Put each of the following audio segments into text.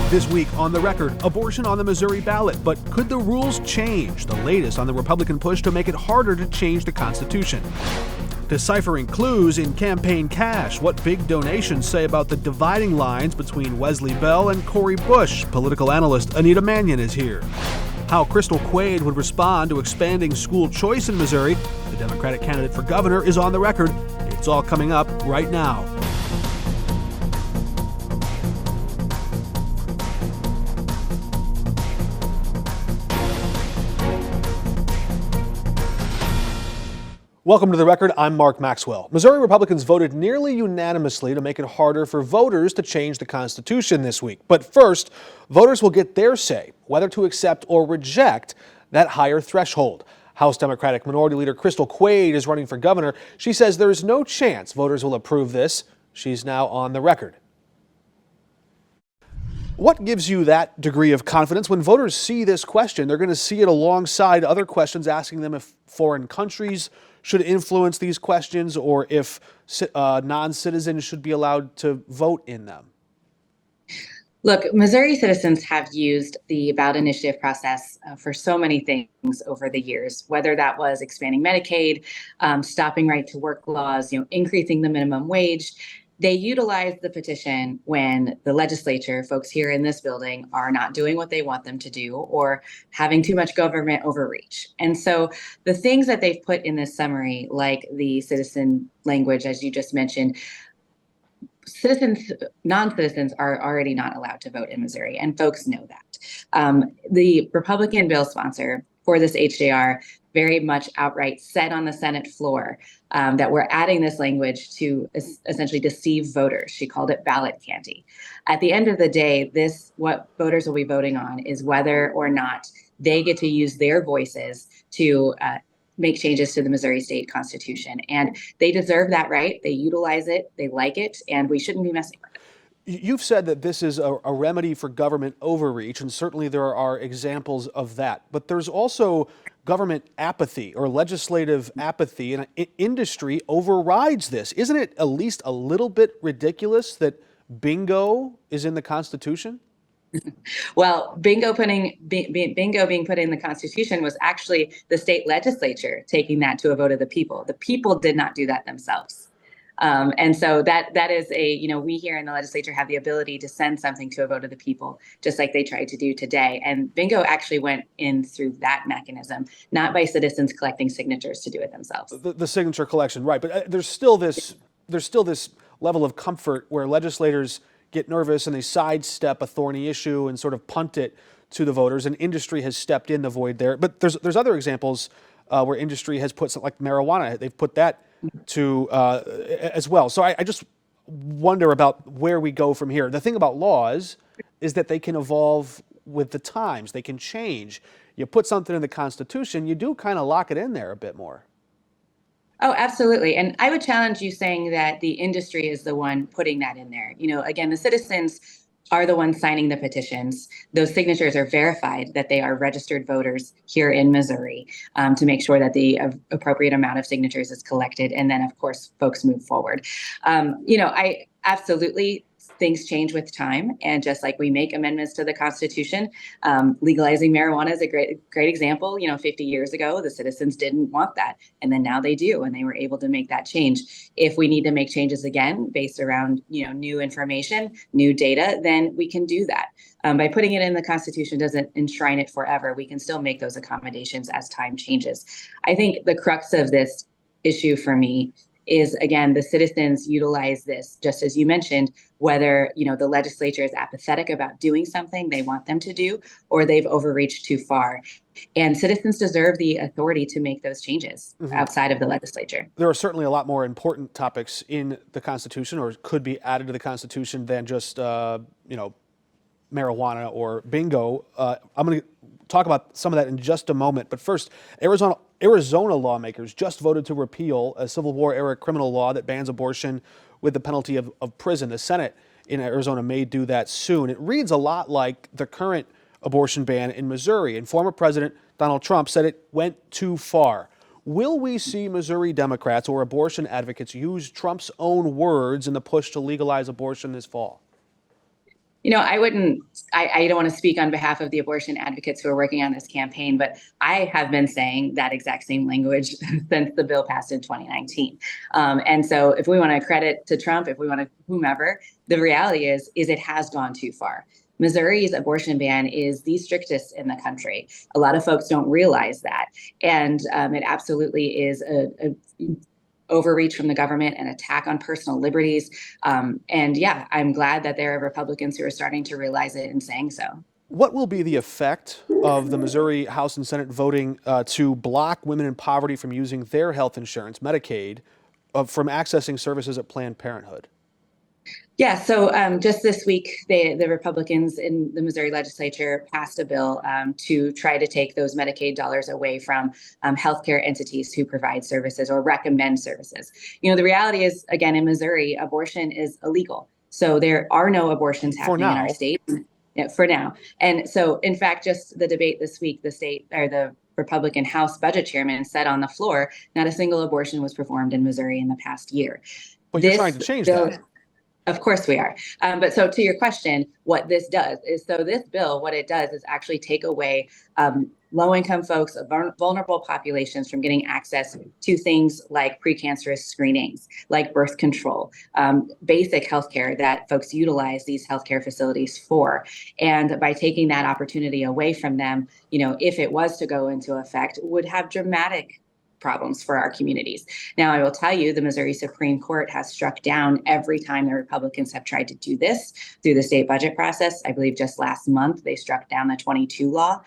This week on The Record, abortion on the Missouri ballot, but could the rules change? The latest on the Republican push to make it harder to change the Constitution. Deciphering clues in campaign cash, what big donations say about the dividing lines between Wesley Bell and Cory Bush. Political analyst Anita Manion is here. How Crystal Quade would respond to expanding school choice in Missouri. The Democratic candidate for governor is on the record. It's all coming up right now. Welcome to The Record. I'm Mark Maxwell. Missouri Republicans voted nearly unanimously to make it harder for voters to change the Constitution this week. But first, voters will get their say whether to accept or reject that higher threshold. House Democratic Minority Leader Crystal Quade is running for governor. She says there is no chance voters will approve this. She's now on the record. What gives you that degree of confidence? When voters see this question, they're going to see it alongside other questions asking them if foreign countries should influence these questions or if non-citizens should be allowed to vote in them. Look, Missouri citizens have used the ballot initiative process for so many things over the years, whether that was expanding Medicaid, stopping right to work laws, increasing the minimum wage. They utilize the petition when the legislature, folks here in this building, are not doing what they want them to do or having too much government overreach. And so the things that they've put in this summary, like the citizen language, as you just mentioned, non-citizens are already not allowed to vote in Missouri, and folks know that. The Republican bill sponsor for this HJR very much outright said on the Senate floor that we're adding this language to essentially deceive voters. She called it ballot candy. At the end of the day, what voters will be voting on is whether or not they get to use their voices to make changes to the Missouri state constitution. And they deserve that right. They utilize it. They like it. And we shouldn't be messing with it. You've said that this is a remedy for government overreach, and certainly there are examples of that. But there's also government apathy or legislative apathy, and industry overrides this. Isn't it at least a little bit ridiculous that bingo is in the Constitution? Well, bingo being put in the Constitution was actually the state legislature taking that to a vote of the people. The people did not do that themselves. And so that is we here in the legislature have the ability to send something to a vote of the people, just like they tried to do today. And bingo actually went in through that mechanism, not by citizens collecting signatures to do it themselves. The signature collection, right? But there's still this level of comfort where legislators get nervous and they sidestep a thorny issue and sort of punt it to the voters. And industry has stepped in the void there. But there's other examples where industry has put something like marijuana. They've put that to as well. So I just wonder about where we go from here. The thing about laws is that they can evolve with the times. They can change. You put something in the Constitution, you do kind of lock it in there a bit more. Oh, absolutely. And I would challenge you saying that the industry is the one putting that in there. Again, the citizens are the ones signing the petitions. Those signatures are verified that they are registered voters here in Missouri to make sure that the appropriate amount of signatures is collected. And then, of course, folks move forward. I absolutely things change with time. And just like we make amendments to the Constitution, legalizing marijuana is a great example. 50 years ago, the citizens didn't want that. And then now they do, and they were able to make that change. If we need to make changes again based around, new information, new data, then we can do that. By putting it in the Constitution doesn't enshrine it forever. We can still make those accommodations as time changes. I think the crux of this issue for me is, again, the citizens utilize this, just as you mentioned, whether, the legislature is apathetic about doing something they want them to do, or they've overreached too far. And citizens deserve the authority to make those changes outside of the legislature. There are certainly a lot more important topics in the Constitution, or could be added to the Constitution, than just, marijuana or bingo. I'm going to talk about some of that in just a moment. But first, Arizona lawmakers just voted to repeal a Civil War-era criminal law that bans abortion with the penalty of prison. The Senate in Arizona may do that soon. It reads a lot like the current abortion ban in Missouri, and former President Donald Trump said it went too far. Will we see Missouri Democrats or abortion advocates use Trump's own words in the push to legalize abortion this fall? I don't want to speak on behalf of the abortion advocates who are working on this campaign, but I have been saying that exact same language since the bill passed in 2019. And so if we want to credit to Trump, if we want to whomever, the reality is it has gone too far. Missouri's abortion ban is the strictest in the country. A lot of folks don't realize that. And it absolutely is a overreach from the government, an attack on personal liberties. And yeah, I'm glad that there are Republicans who are starting to realize it and saying so. What will be the effect of the Missouri House and Senate voting to block women in poverty from using their health insurance, Medicaid, from accessing services at Planned Parenthood? Yeah, so just this week, the Republicans in the Missouri legislature passed a bill to try to take those Medicaid dollars away from healthcare entities who provide services or recommend services. The reality is, again, in Missouri, abortion is illegal. So there are no abortions happening in our state. Yeah, for now. And so, in fact, just the debate this week, the Republican House budget chairman said on the floor, not a single abortion was performed in Missouri in the past year. But you're trying to change that. Of course we are. But so to your question, what this does is, this bill, what it does is actually take away low-income folks, vulnerable populations from getting access to things like precancerous screenings, like birth control, basic healthcare that folks utilize these healthcare facilities for. And by taking that opportunity away from them, if it was to go into effect, would have dramatic problems for our communities. Now, I will tell you, the Missouri Supreme Court has struck down every time the Republicans have tried to do this through the state budget process. I believe just last month, they struck down the 22 law.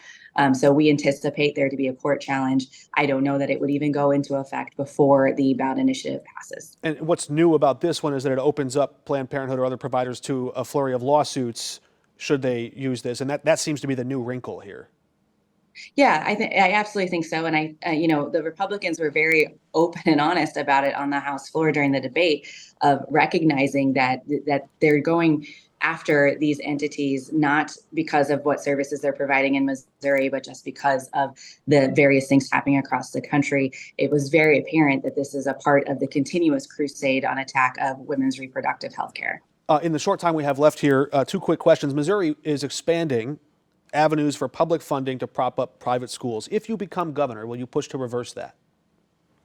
So we anticipate there to be a court challenge. I don't know that it would even go into effect before the ballot initiative passes. And what's new about this one is that it opens up Planned Parenthood or other providers to a flurry of lawsuits should they use this. And that seems to be the new wrinkle here. Yeah, I absolutely think so. And the Republicans were very open and honest about it on the House floor during the debate, of recognizing that they're going after these entities, not because of what services they're providing in Missouri, but just because of the various things happening across the country. It was very apparent that this is a part of the continuous crusade on attack of women's reproductive health care. In the short time we have left here, two quick questions. Missouri is expanding avenues for public funding to prop up private schools. If you become governor, will you push to reverse that?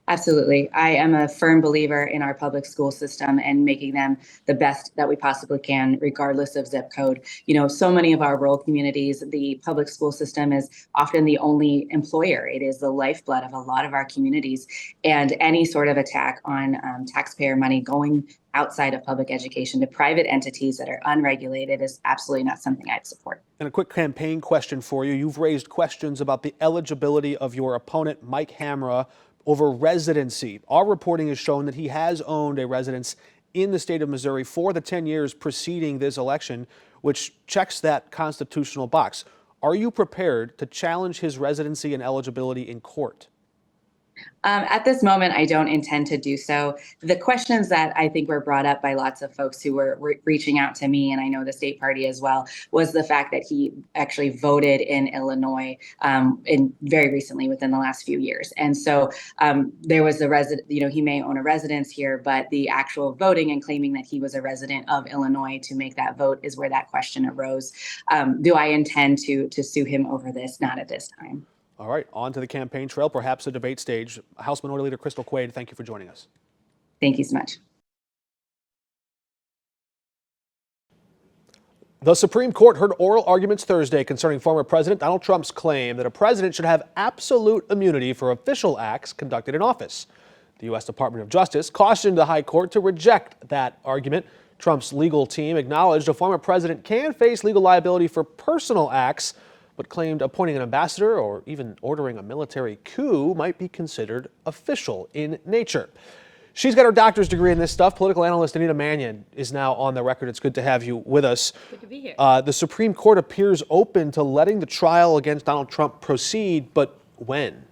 Absolutely. I am a firm believer in our public school system and making them the best that we possibly can, regardless of zip code. So many of our rural communities, the public school system is often the only employer. It is the lifeblood of a lot of our communities. And any sort of attack on taxpayer money going outside of public education to private entities that are unregulated is absolutely not something I'd support. And a quick campaign question for you. You've raised questions about the eligibility of your opponent, Mike Hamra, over residency. Our reporting has shown that he has owned a residence in the state of Missouri for the 10 years preceding this election, which checks that constitutional box. Are you prepared to challenge his residency and eligibility in court? At this moment, I don't intend to do so. The questions that I think were brought up by lots of folks who were reaching out to me, and I know the state party as well, was the fact that he actually voted in Illinois very recently within the last few years. And so there was he may own a residence here, but the actual voting and claiming that he was a resident of Illinois to make that vote is where that question arose. Do I intend to sue him over this? Not at this time. All right, on to the campaign trail, perhaps a debate stage. House Minority Leader Crystal Quade, thank you for joining us. Thank you so much. The Supreme Court heard oral arguments Thursday concerning former President Donald Trump's claim that a president should have absolute immunity for official acts conducted in office. The U.S. Department of Justice cautioned the High Court to reject that argument. Trump's legal team acknowledged a former president can face legal liability for personal acts, but claimed appointing an ambassador or even ordering a military coup might be considered official in nature. She's got her doctor's degree in this stuff. Political analyst Anita Manion is now on the record. It's good to have you with us. Good to be here. The Supreme Court appears open to letting the trial against Donald Trump proceed, but when?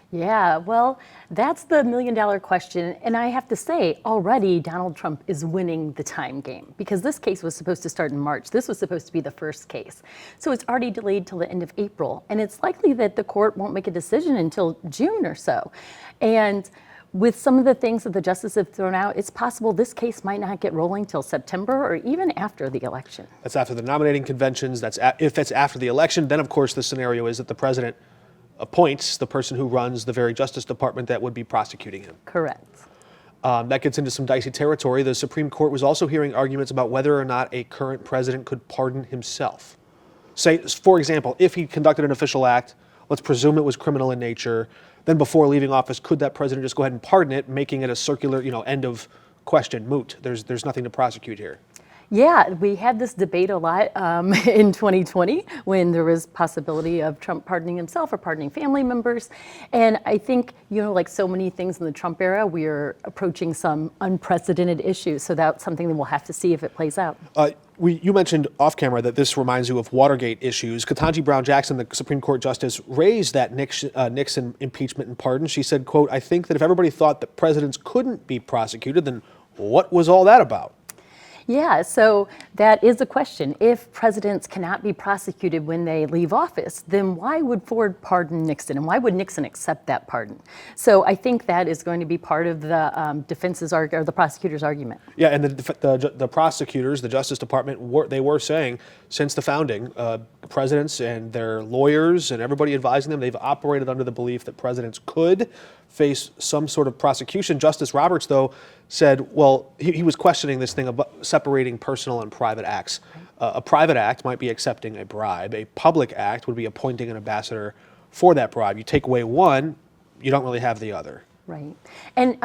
Yeah, well, that's the million-dollar question. And I have to say, already Donald Trump is winning the time game, because this case was supposed to start in March. This was supposed to be the first case. So it's already delayed till the end of April. And it's likely that the court won't make a decision until June or so. And with some of the things that the justices have thrown out, it's possible this case might not get rolling till September or even after the election. That's after the nominating conventions. If that's after the election, then of course the scenario is that the president appoints the person who runs the very Justice Department that would be prosecuting him. Correct. That gets into some dicey territory. The Supreme Court was also hearing arguments about whether or not a current president could pardon himself. Say, for example, if he conducted an official act, let's presume it was criminal in nature, then before leaving office, could that president just go ahead and pardon it, making it a circular, end of question, moot? There's nothing to prosecute here. Yeah, we had this debate a lot in 2020 when there was possibility of Trump pardoning himself or pardoning family members. And I think, like so many things in the Trump era, we're approaching some unprecedented issues. So that's something that we'll have to see if it plays out. You mentioned off camera that this reminds you of Watergate issues. Ketanji Brown Jackson, the Supreme Court justice, raised that Nixon impeachment and pardon. She said, quote, "I think that if everybody thought that presidents couldn't be prosecuted, then what was all that about?" Yeah, so that is a question. If presidents cannot be prosecuted when they leave office, then why would Ford pardon Nixon? And why would Nixon accept that pardon? So I think that is going to be part of the defense's or the prosecutor's argument. Yeah, and the prosecutors, the Justice Department, they were saying since the founding, presidents and their lawyers and everybody advising them, they've operated under the belief that presidents could face some sort of prosecution. Justice Roberts, though, said, well, he was questioning this thing about separating personal and private acts. A private act might be accepting a bribe. A public act would be appointing an ambassador for that bribe. You take away one, you don't really have the other. Right. And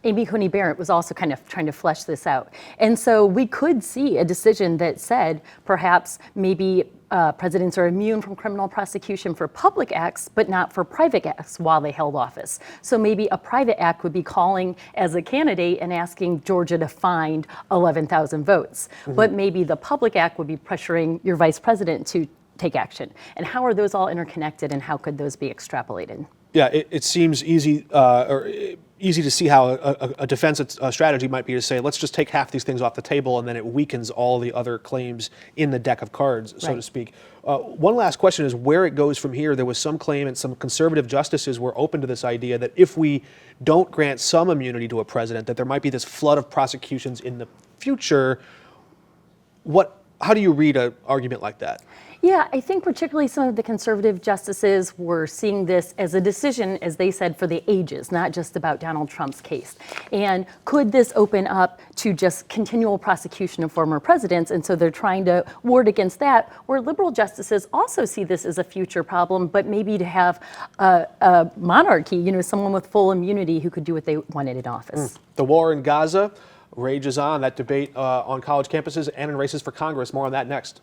Amy Coney Barrett was also kind of trying to flesh this out. And so we could see a decision that said perhaps maybe presidents are immune from criminal prosecution for public acts, but not for private acts while they held office. So maybe a private act would be calling as a candidate and asking Georgia to find 11,000 votes. Mm-hmm. But maybe the public act would be pressuring your vice president to take action. And how are those all interconnected, and how could those be extrapolated? Yeah, it seems easy to see how a defense strategy might be to say, let's just take half these things off the table, and then it weakens all the other claims in the deck of cards, so to speak. One last question is where it goes from here. There was some claim, and some conservative justices were open to this idea that if we don't grant some immunity to a president, that there might be this flood of prosecutions in the future. How do you read an argument like that? Yeah, I think particularly some of the conservative justices were seeing this as a decision, as they said, for the ages, not just about Donald Trump's case. And could this open up to just continual prosecution of former presidents? And so they're trying to ward against that, where liberal justices also see this as a future problem, but maybe to have a monarchy, someone with full immunity who could do what they wanted in office. The war in Gaza rages on, that debate on college campuses and in races for Congress. More on that next.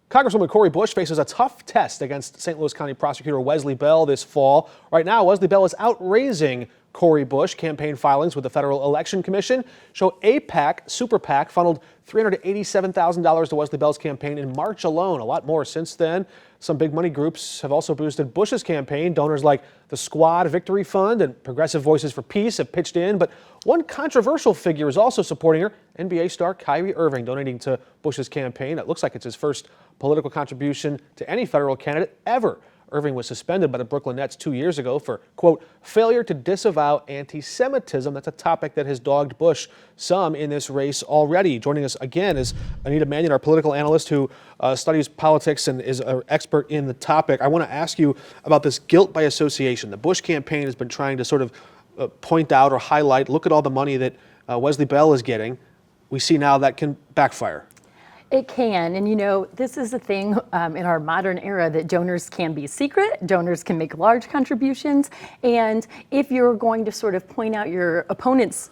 Congresswoman Cory Bush faces a tough test against St. Louis County Prosecutor Wesley Bell this fall. Right now, Wesley Bell is outraising Cory Bush. Campaign filings with the Federal Election Commission show AIPAC, Super PAC, funneled $387,000 to Wesley Bell's campaign in March alone. A lot more since then. Some big money groups have also boosted Bush's campaign. Donors like the Squad Victory Fund and Progressive Voices for Peace have pitched in. But one controversial figure is also supporting her, NBA star Kyrie Irving, donating to Bush's campaign. It looks like it's his first political contribution to any federal candidate ever. Irving was suspended by the Brooklyn Nets 2 years ago for, quote, failure to disavow anti-Semitism. That's a topic that has dogged Bush some in this race already. Joining us again is Anita Manion, our political analyst who studies politics and is an expert in the topic. I want to ask you about this guilt by association. The Bush campaign has been trying to sort of point out or highlight, look at all the money that Wesley Bell is getting. We see now that can backfire. It can, and this is the thing in our modern era that donors can be secret, donors can make large contributions, and if you're going to sort of point out your opponent's,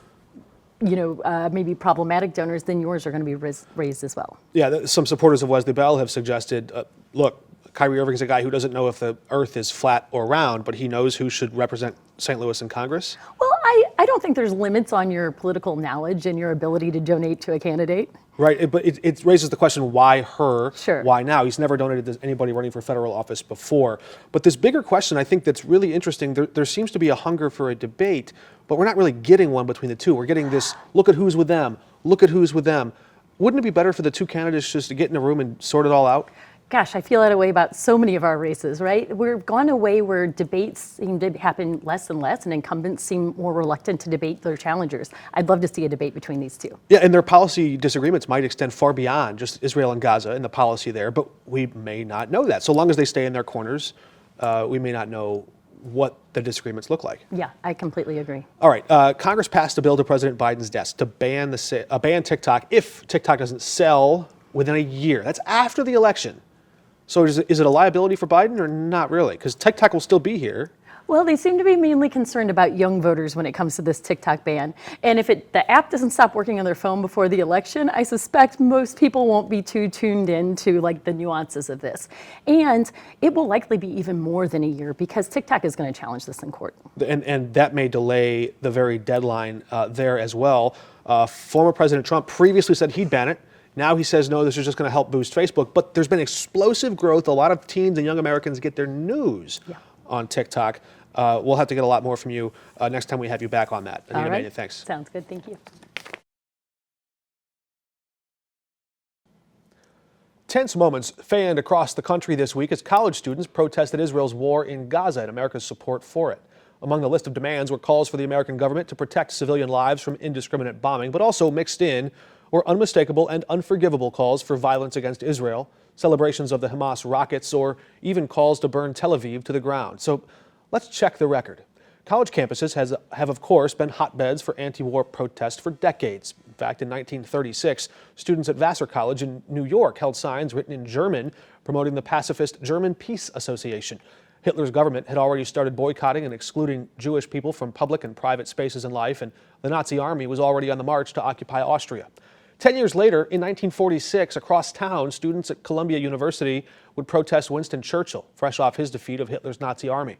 maybe problematic donors, then yours are going to be raised as well. Yeah, some supporters of Wesley Bell have suggested, look, Kyrie Irving is a guy who doesn't know if the earth is flat or round, but he knows who should represent St. Louis in Congress. Well, I don't think there's limits on your political knowledge and your ability to donate to a candidate. Right, but it raises the question, why her? Sure. Why now? He's never donated to anybody running for federal office before. But this bigger question, I think that's really interesting, there seems to be a hunger for a debate, but we're not really getting one between the two. We're getting this, look at who's with them, look at who's with them. Wouldn't it be better for the two candidates just to get in a room and sort it all out? Gosh, I feel that way about so many of our races, right? We've gone away where debates seem to happen less and less, and incumbents seem more reluctant to debate their challengers. I'd love to see a debate between these two. Yeah, and their policy disagreements might extend far beyond just Israel and Gaza and the policy there, but we may not know that. So long as they stay in their corners, we may not know what the disagreements look like. Yeah, I completely agree. All right, Congress passed a bill to President Biden's desk to ban TikTok if TikTok doesn't sell within a year. That's after the election. So is it a liability for Biden or not really? Because TikTok will still be here. Well, they seem to be mainly concerned about young voters when it comes to this TikTok ban. And if the app doesn't stop working on their phone before the election, I suspect most people won't be too tuned in to like the nuances of this. And it will likely be even more than a year because TikTok is going to challenge this in court. And that may delay the very deadline there as well. Former President Trump previously said he'd ban it. Now he says, no, this is just going to help boost Facebook. But there's been explosive growth. A lot of teens and young Americans get their news on TikTok. We'll have to get a lot more from you next time we have you back on that. Anita Manion, thanks. Sounds good. Thank you. Tense moments fanned across the country this week as college students protested Israel's war in Gaza and America's support for it. Among the list of demands were calls for the American government to protect civilian lives from indiscriminate bombing, but also mixed in were unmistakable and unforgivable calls for violence against Israel, celebrations of the Hamas rockets, or even calls to burn Tel Aviv to the ground. So let's check the record. College campuses have, of course, been hotbeds for anti-war protests for decades. In fact, in 1936, students at Vassar College in New York held signs written in German promoting the pacifist German Peace Association. Hitler's government had already started boycotting and excluding Jewish people from public and private spaces in life, and the Nazi army was already on the march to occupy Austria. 10 years later, in 1946, across town, students at Columbia University would protest Winston Churchill, fresh off his defeat of Hitler's Nazi army.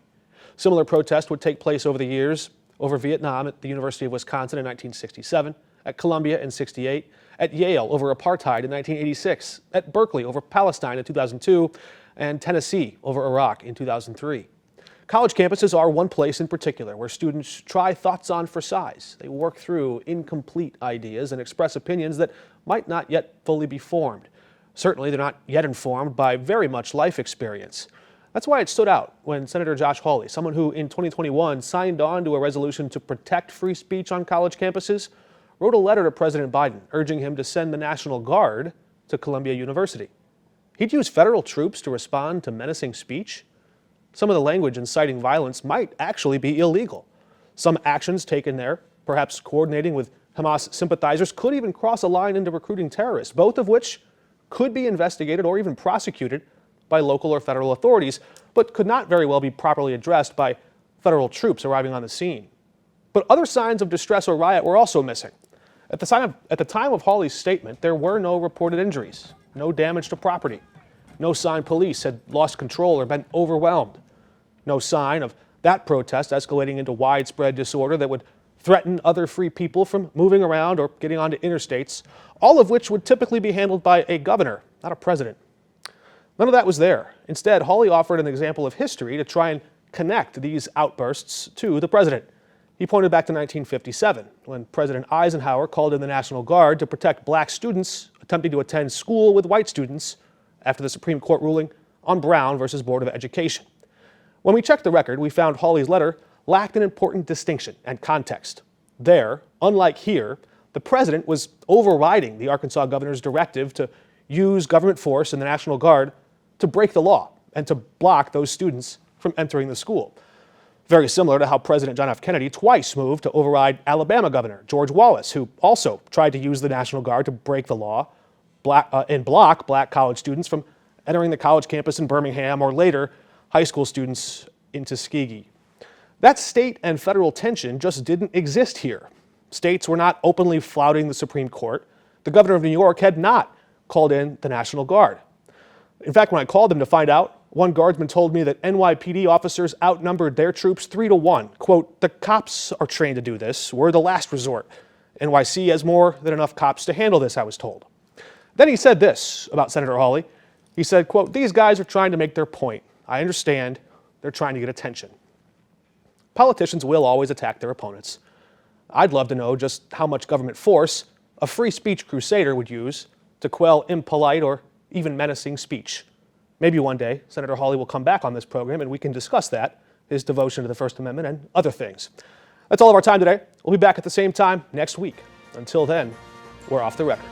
Similar protests would take place over the years, over Vietnam at the University of Wisconsin in 1967, at Columbia in 68, at Yale over apartheid in 1986, at Berkeley over Palestine in 2002, and Tennessee over Iraq in 2003. College campuses are one place in particular where students try thoughts on for size. They work through incomplete ideas and express opinions that might not yet fully be formed. Certainly, they're not yet informed by very much life experience. That's why it stood out when Senator Josh Hawley, someone who in 2021 signed on to a resolution to protect free speech on college campuses, wrote a letter to President Biden urging him to send the National Guard to Columbia University. He'd use federal troops to respond to menacing speech. Some of the language inciting violence might actually be illegal. Some actions taken there, perhaps coordinating with Hamas sympathizers, could even cross a line into recruiting terrorists, both of which could be investigated or even prosecuted by local or federal authorities, but could not very well be properly addressed by federal troops arriving on the scene. But other signs of distress or riot were also missing. At the time of Hawley's statement, there were no reported injuries, no damage to property, no sign police had lost control or been overwhelmed. No sign of that protest escalating into widespread disorder that would threaten other free people from moving around or getting onto interstates, all of which would typically be handled by a governor, not a president. None of that was there. Instead, Hawley offered an example of history to try and connect these outbursts to the president. He pointed back to 1957, when President Eisenhower called in the National Guard to protect black students attempting to attend school with white students after the Supreme Court ruling on Brown versus Board of Education. When we checked the record, we found Hawley's letter lacked an important distinction and context. There, unlike here, the president was overriding the Arkansas governor's directive to use government force and the National Guard to break the law and to block those students from entering the school. Very similar to how President John F. Kennedy twice moved to override Alabama Governor George Wallace, who also tried to use the National Guard to break the law and block black college students from entering the college campus in Birmingham or later high school students in Tuskegee. That state and federal tension just didn't exist here. States were not openly flouting the Supreme Court. The governor of New York had not called in the National Guard. In fact, when I called them to find out, one guardsman told me that NYPD officers outnumbered their troops 3-1. Quote, "The cops are trained to do this. We're the last resort. NYC has more than enough cops to handle this," I was told. Then he said this about Senator Hawley. He said, quote, "These guys are trying to make their point. I understand they're trying to get attention." Politicians will always attack their opponents. I'd love to know just how much government force a free speech crusader would use to quell impolite or even menacing speech. maybe one day Senator Hawley will come back on this program and we can discuss that, his devotion to the First Amendment and other things. That's all of our time today. We'll be back at the same time next week. Until then, we're off the record.